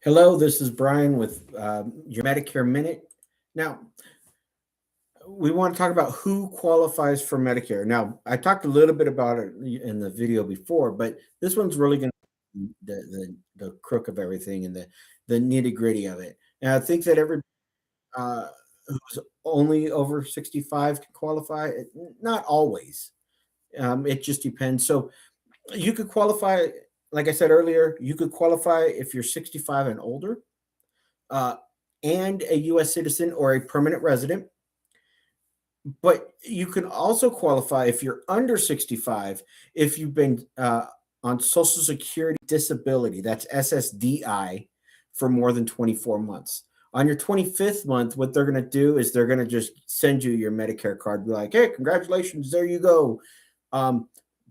Hello, this is Brian with your Medicare Minute. Now, we want to talk about who qualifies for Medicare. Now, I talked a little bit about it in the video before, but this one's really going to be the crook of everything and the nitty gritty of it. And I think that every uh, who's only over 65 can qualify. Not always. It just depends. So you could qualify, like I said earlier, you could qualify if you're 65 and older uh, and a U.S. citizen or a permanent resident. But you can also qualify if you're under 65, if you've been on Social Security disability, that's SSDI, for more than 24 months. On your 25th month, what they're going to do is they're going to just send you your Medicare card, be like, hey, congratulations, there you go. Um,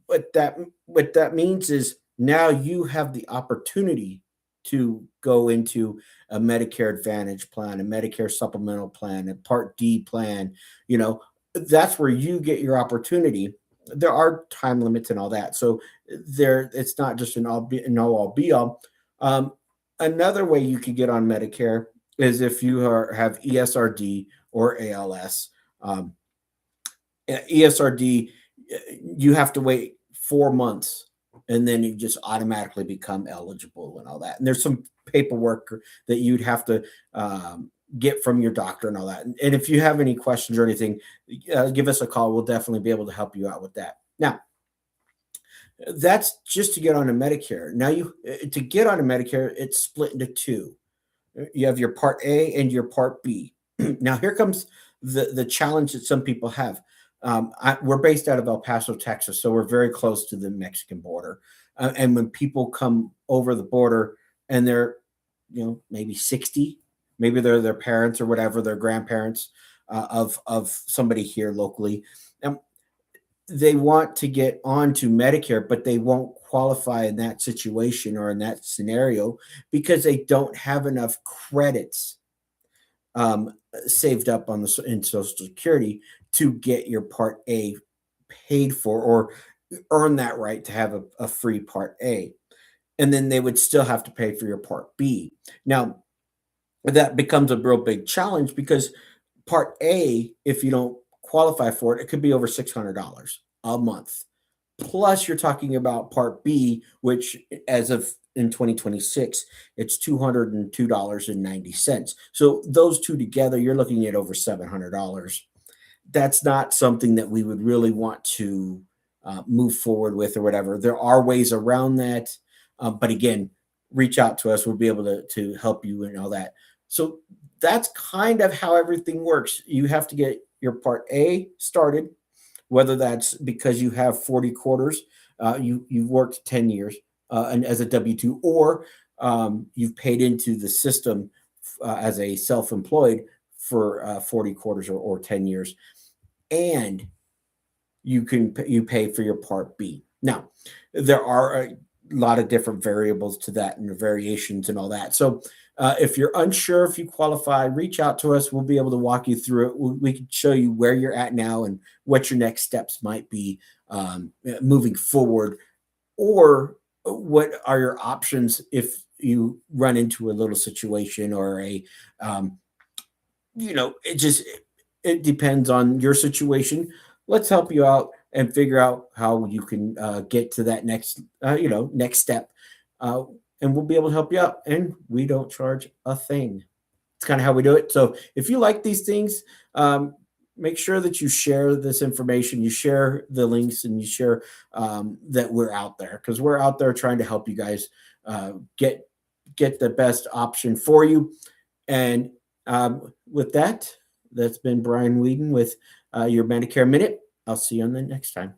what that means is now you have the opportunity to go into a Medicare Advantage plan, a Medicare supplemental plan, a Part D plan. You know, that's where you get your opportunity. There are time limits and all that, so there it's not just an all be all. Um, Another way you could get on Medicare is if you have ESRD or ALS. Um, ESRD, you have to wait 4 months and then you just automatically become eligible and all that. And there's some paperwork that you'd have to get from your doctor and all that. And if you have any questions or anything, give us a call. We'll definitely be able to help you out with that. Now, that's just to get on a Medicare. Now, you to get on a Medicare, it's split into two. You have your Part A and your Part B. Now, here comes the challenge that some people have. We're based out of El Paso, Texas, so we're very close to the Mexican border. And when people come over the border and they're, maybe 60, maybe they're their parents or whatever, their grandparents of somebody here locally, um, they want to get onto Medicare, but they won't qualify in that situation or in that scenario because they don't have enough credits um, saved up on in Social Security to get your Part A paid for or earn that right to have a free Part A. And then they would still have to pay for your Part B. Now, that becomes a real big challenge because Part A, if you don't qualify for it, it could be over $600 a month. Plus, you're talking about Part B, which as of in 2026, it's $202.90. So those two together, you're looking at over $700. That's not something that we would really want to move forward with or whatever. There are ways around that. But again, reach out to us. We'll be able to help you and all that. So that's kind of how everything works. You have to get your Part A started, whether that's because you have 40 quarters, you've worked 10 years and as a W-2, or you've paid into the system as a self-employed for 40 quarters or 10 years, and you pay for your Part B. Now, there are a lot of different variables to that and the variations and all that. So if you're unsure if you qualify, reach out to us. We'll be able to walk you through it. We can show you where you're at now and what your next steps might be moving forward, or what are your options if you run into a little situation or um, it depends on your situation. Let's help you out and figure out how you can get to that next step, uh, and we'll be able to help you out. And we don't charge a thing. It's kind of how we do it. So if you like these things, make sure that you share this information, you share the links, and you share that we're out there, because we're out there trying to help you guys get the best option for you. And with that, that's been Brian Whedon with your Medicare Minute. I'll see you on the next time.